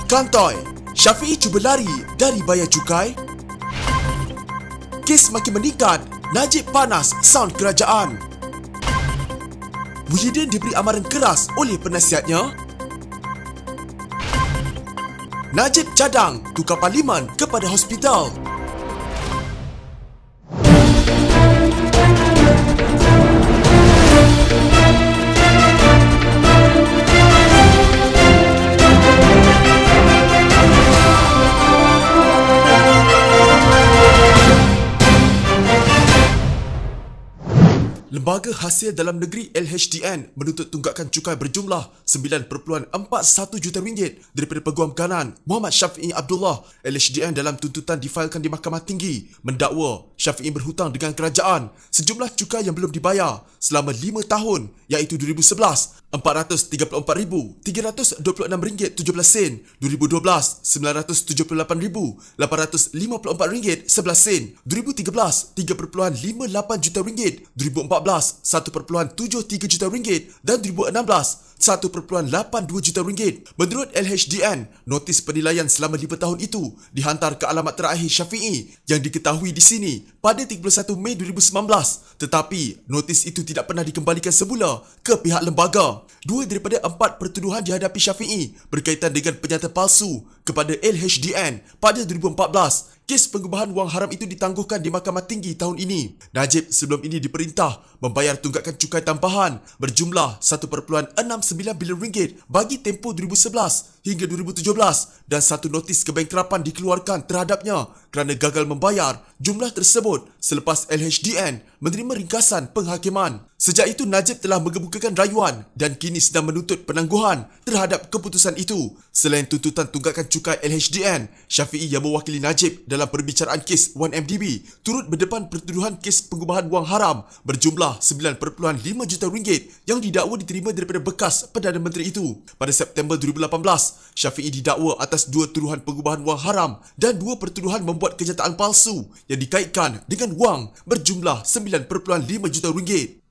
Kantoi, Syafiee cuba lari dari bayar cukai. Kes makin meningkat, Najib panas saun kerajaan. Muhyiddin diberi amaran keras oleh penasihatnya. Najib cadang tukar parlimen kepada hospital. Lembaga Hasil Dalam Negeri LHDN menuntut tunggakan cukai berjumlah 9.41 juta ringgit daripada Peguam Kanan Muhammad Syafiee Abdullah. LHDN dalam tuntutan difailkan di Mahkamah Tinggi mendakwa Syafiee berhutang dengan kerajaan sejumlah cukai yang belum dibayar selama 5 tahun iaitu 2011 RM434,326.17, 2012 RM978,854.11, 2013 3.58 juta ringgit, 2014 1.73 juta ringgit dan 2016 1.82 juta ringgit. Menurut LHDN, notis penilaian selama 5 tahun itu dihantar ke alamat terakhir Syafiee yang diketahui di sini pada 31 Mei 2019, tetapi notis itu tidak pernah dikembalikan semula ke pihak lembaga. 2 daripada 4 pertuduhan dihadapi Syafiee berkaitan dengan penyataan palsu kepada LHDN pada 2014. Kes pengubahan wang haram itu ditangguhkan di Mahkamah Tinggi tahun ini. Najib sebelum ini diperintah membayar tunggakan cukai tambahan berjumlah 1.69 bilion ringgit bagi tempoh 2011 hingga 2017 dan satu notis kebangkrapan dikeluarkan terhadapnya kerana gagal membayar jumlah tersebut selepas LHDN menerima ringkasan penghakiman. Sejak itu Najib telah mengemukakan rayuan dan kini sedang menuntut penangguhan terhadap keputusan itu. Selain tuntutan tunggakan cukai LHDN, Syafiee yang mewakili Najib dalam perbicaraan kes 1MDB turut berdepan pertuduhan kes pengubahan wang haram berjumlah 9.5 juta ringgit yang didakwa diterima daripada bekas Perdana Menteri itu. Pada September 2018, Syafiee didakwa atas 2 tuduhan pengubahan wang haram dan 2 pertuduhan membuat kenyataan palsu yang dikaitkan dengan wang berjumlah 9.5 juta ringgit.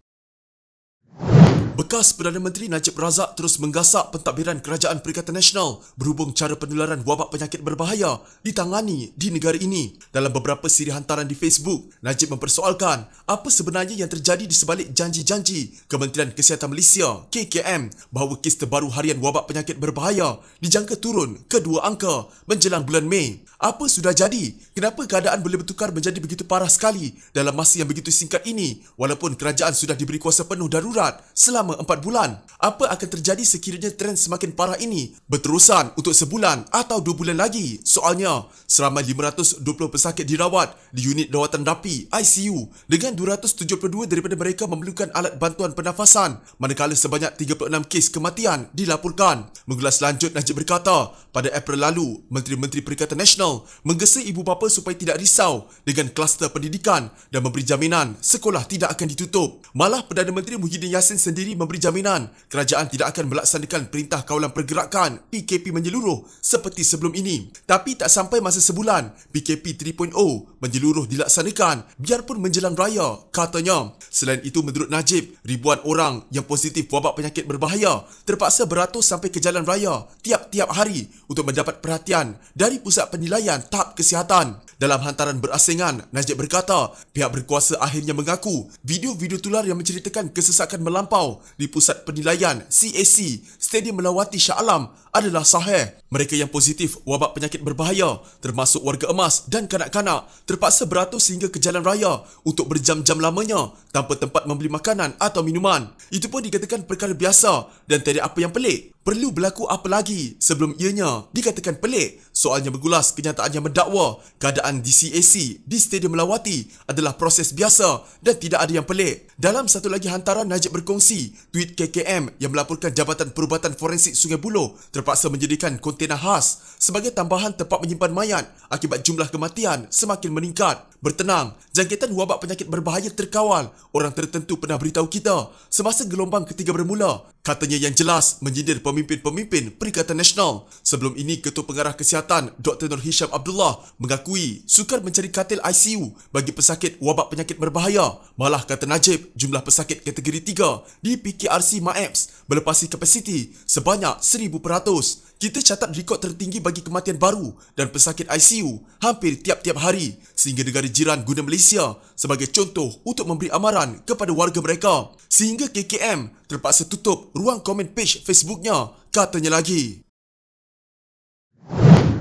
Bekas Perdana Menteri Najib Razak terus menggasak pentadbiran Kerajaan Perikatan Nasional berhubung cara penularan wabak penyakit berbahaya ditangani di negara ini. Dalam beberapa siri hantaran di Facebook, Najib mempersoalkan apa sebenarnya yang terjadi di sebalik janji-janji Kementerian Kesihatan Malaysia KKM bahawa kes terbaru harian wabak penyakit berbahaya dijangka turun ke 2 angka menjelang bulan Mei. Apa sudah jadi? Kenapa keadaan boleh bertukar menjadi begitu parah sekali dalam masa yang begitu singkat ini walaupun kerajaan sudah diberi kuasa penuh darurat selama 4 bulan? Apa akan terjadi sekiranya trend semakin parah ini berterusan untuk sebulan atau 2 bulan lagi? Soalnya, seramai 520 pesakit dirawat di unit rawatan rapi ICU dengan 272 daripada mereka memerlukan alat bantuan pernafasan manakala sebanyak 36 kes kematian dilaporkan. Mengulas lanjut, Najib berkata, pada April lalu, Menteri-Menteri Perikatan Nasional menggesa ibu bapa supaya tidak risau dengan kluster pendidikan dan memberi jaminan sekolah tidak akan ditutup. Malah Perdana Menteri Muhyiddin Yassin sendiri memberi jaminan kerajaan tidak akan melaksanakan Perintah Kawalan Pergerakan PKP menyeluruh seperti sebelum ini. Tapi tak sampai masa sebulan, PKP 3.0 menyeluruh dilaksanakan biarpun menjelang raya, katanya. Selain itu, menurut Najib, ribuan orang yang positif wabak penyakit berbahaya terpaksa beratus sampai ke jalan raya tiap-tiap hari untuk mendapat perhatian dari Pusat Penilaian Tahap Kesihatan. Dalam hantaran berasingan, Najib berkata pihak berkuasa akhirnya mengaku video-video tular yang menceritakan kesesakan melampau di Pusat Penilaian CAC Stadium Melawati Shah Alam adalah sahih. Mereka yang positif wabak penyakit berbahaya termasuk warga emas dan kanak-kanak terpaksa beratus hingga ke jalan raya untuk berjam-jam lamanya tanpa tempat membeli makanan atau minuman. Itu pun dikatakan perkara biasa dan tiada apa yang pelik. Perlu berlaku apa lagi sebelum ianya dikatakan pelik? Soalnya mengulas kenyataan yang mendakwa keadaan di CAC di Stadium Melawati adalah proses biasa dan tidak ada yang pelik. Dalam satu lagi hantaran, Najib berkongsi tweet KKM yang melaporkan Jabatan Perubatan Forensik Sungai Buloh terpaksa menyediakan kontena khas sebagai tambahan tempat menyimpan mayat akibat jumlah kematian semakin meningkat. Bertenang, jangkitan wabak penyakit berbahaya terkawal. Orang tertentu pernah beritahu kita semasa gelombang ketiga bermula. Katanya yang jelas menyindir pemimpin-pemimpin Perikatan Nasional. Sebelum ini, Ketua Pengarah Kesihatan Dr. Nur Hisham Abdullah mengakui sukar mencari katil ICU bagi pesakit wabak penyakit berbahaya. Malah kata Najib, jumlah pesakit kategori 3 di PKRC MAEPS melepasi kapasiti sebanyak 1,000%. kita catat rekod tertinggi bagi kematian baru dan pesakit ICU hampir tiap-tiap hari sehingga negara jiran guna Malaysia sebagai contoh untuk memberi amaran kepada warga mereka. Sehingga KKM terpaksa tutup ruang komen page Facebooknya, katanya lagi.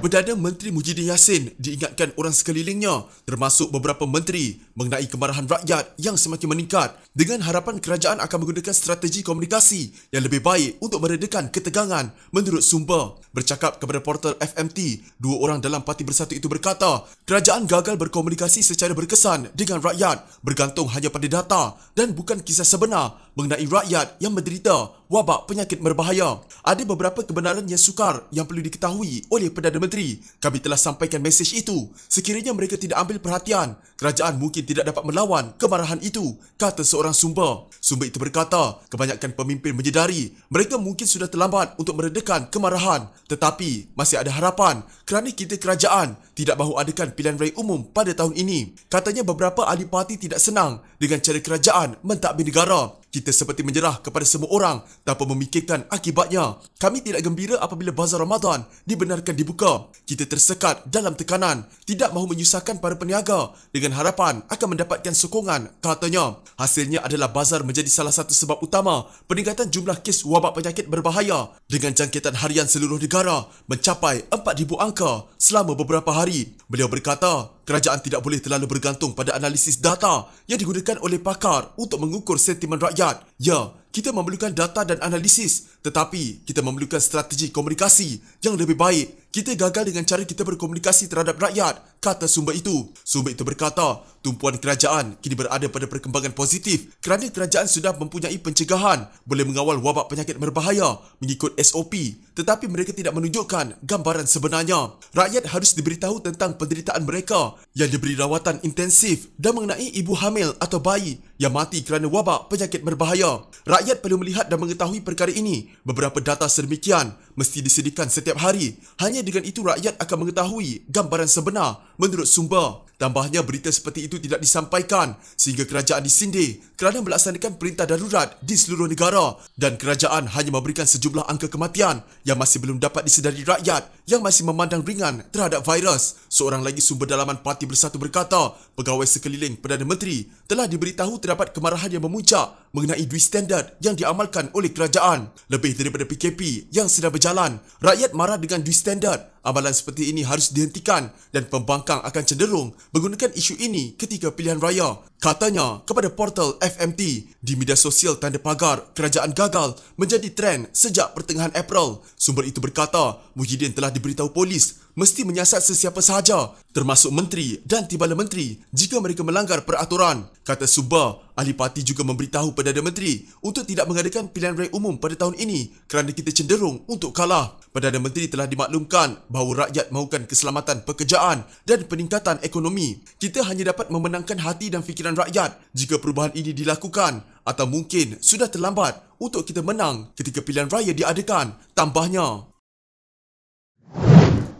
Perdana Menteri Muhyiddin Yassin diingatkan orang sekelilingnya termasuk beberapa menteri mengenai kemarahan rakyat yang semakin meningkat dengan harapan kerajaan akan menggunakan strategi komunikasi yang lebih baik untuk meredakan ketegangan menurut sumber. Bercakap kepada portal FMT, dua orang dalam Parti Bersatu itu berkata kerajaan gagal berkomunikasi secara berkesan dengan rakyat bergantung hanya pada data dan bukan kisah sebenar mengenai rakyat yang menderita wabak penyakit berbahaya. Ada beberapa kebenaran yang sukar yang perlu diketahui oleh Perdana Menteri. Kami telah sampaikan mesej itu. Sekiranya mereka tidak ambil perhatian, kerajaan mungkin tidak dapat melawan kemarahan itu, kata seorang sumber. Sumber itu berkata, kebanyakan pemimpin menyedari mereka mungkin sudah terlambat untuk meredakan kemarahan. Tetapi masih ada harapan kerana kita kerajaan tidak mahu adakan pilihan raya umum pada tahun ini. Katanya beberapa ahli parti tidak senang dengan cara kerajaan mentadbir negara. Kita seperti menyerah kepada semua orang tanpa memikirkan akibatnya. Kami tidak gembira apabila bazar Ramadan dibenarkan dibuka. Kita tersekat dalam tekanan, tidak mahu menyusahkan para peniaga dengan harapan akan mendapatkan sokongan, katanya. Hasilnya adalah bazar menjadi salah satu sebab utama peningkatan jumlah kes wabak penyakit berbahaya dengan jangkitan harian seluruh negara mencapai 4,000 angka selama beberapa hari. Beliau berkata, kerajaan tidak boleh terlalu bergantung pada analisis data yang digunakan oleh pakar untuk mengukur sentimen rakyat. Ya, kita memerlukan data dan analisis, tetapi kita memerlukan strategi komunikasi yang lebih baik. Kita gagal dengan cara kita berkomunikasi terhadap rakyat, kata sumber itu. Sumber itu berkata, tumpuan kerajaan kini berada pada perkembangan positif kerana kerajaan sudah mempunyai pencegahan, boleh mengawal wabak penyakit berbahaya mengikut SOP, tetapi mereka tidak menunjukkan gambaran sebenarnya. Rakyat harus diberitahu tentang penderitaan mereka yang diberi rawatan intensif dan mengenai ibu hamil atau bayi yang mati kerana wabak penyakit berbahaya. Rakyat perlu melihat dan mengetahui perkara ini. Beberapa data sedemikian mesti disediakan setiap hari. Hanya dengan itu rakyat akan mengetahui gambaran sebenar menurut sumber. Tambahnya, berita seperti itu tidak disampaikan sehingga kerajaan disindir kerana melaksanakan perintah darurat di seluruh negara dan kerajaan hanya memberikan sejumlah angka kematian yang masih belum dapat disedari rakyat yang masih memandang ringan terhadap virus. Seorang lagi sumber dalaman Parti Bersatu berkata, pegawai sekeliling Perdana Menteri telah diberitahu terdapat kemarahan yang memuncak mengenai duit standard yang diamalkan oleh kerajaan. Lebih daripada PKP yang sedang berjalan, rakyat marah dengan duit standard. Amalan seperti ini harus dihentikan dan pembangkang akan cenderung menggunakan isu ini ketika pilihan raya, katanya kepada portal FMT. Di media sosial tanda pagar kerajaan gagal menjadi trend sejak pertengahan April. Sumber itu berkata, Muhyiddin telah diberitahu polis mesti menyiasat sesiapa sahaja termasuk menteri dan timbalan menteri jika mereka melanggar peraturan. Kata sumber, ahli parti juga memberitahu Perdana Menteri untuk tidak mengadakan pilihan raya umum pada tahun ini kerana kita cenderung untuk kalah. Perdana Menteri telah dimaklumkan bahawa rakyat mahukan keselamatan pekerjaan dan peningkatan ekonomi. Kita hanya dapat memenangkan hati dan fikiran rakyat jika perubahan ini dilakukan, atau mungkin sudah terlambat untuk kita menang ketika pilihan raya diadakan, tambahnya.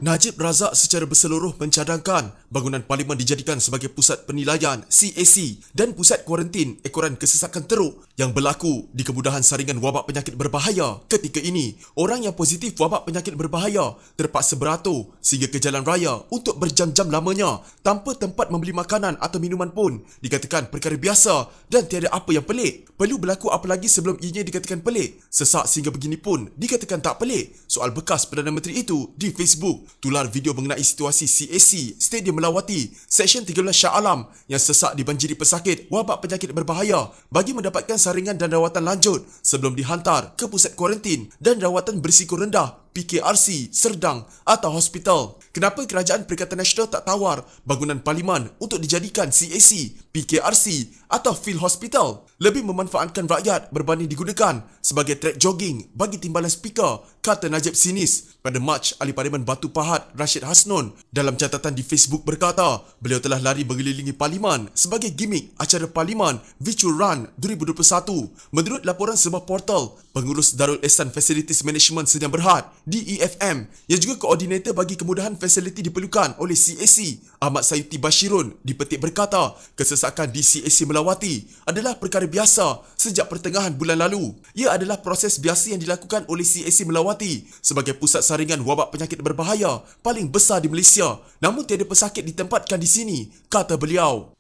Najib Razak secara berseluruh mencadangkan bangunan parlimen dijadikan sebagai pusat penilaian CAC dan pusat kuarantin ekoran kesesakan teruk yang berlaku di kemudahan saringan wabak penyakit berbahaya. Ketika ini, orang yang positif wabak penyakit berbahaya terpaksa beratur sehingga ke jalan raya untuk berjam-jam lamanya tanpa tempat membeli makanan atau minuman pun dikatakan perkara biasa dan tiada apa yang pelik. Perlu berlaku apa lagi sebelum ianya dikatakan pelik? Sesak sehingga begini pun dikatakan tak pelik. Soal bekas Perdana Menteri itu di Facebook. Tular video mengenai situasi CAC Stadium Melawati Seksyen 13 Shah Alam yang sesak dibanjiri pesakit wabak penyakit berbahaya bagi mendapatkan saringan dan rawatan lanjut sebelum dihantar ke pusat kuarantin dan rawatan berisiko rendah PKRC, Serdang atau hospital. Kenapa kerajaan Perikatan Nasional tak tawar bangunan parlimen untuk dijadikan CAC, PKRC atau field hospital? Lebih memanfaatkan rakyat berbanding digunakan sebagai track jogging bagi timbalan speaker, kata Najib sinis. Pada Mac, Ahli Parlimen Batu Pahat Rashid Hasnun dalam catatan di Facebook berkata, beliau telah lari mengelilingi parlimen sebagai gimmick acara parlimen Virtual Run 2021. Menurut laporan sebuah portal, pengurus Darul Ehsan Facilities Management Sdn Bhd DEFM yang juga koordinator bagi kemudahan fasiliti diperlukan oleh CAC, Ahmad Sayuti Bashirun, dipetik berkata kesesakan di CAC Melawati adalah perkara biasa sejak pertengahan bulan lalu. Ia adalah proses biasa yang dilakukan oleh CAC Melawati sebagai pusat saringan wabak penyakit berbahaya paling besar di Malaysia. Namun tiada pesakit ditempatkan di sini, kata beliau.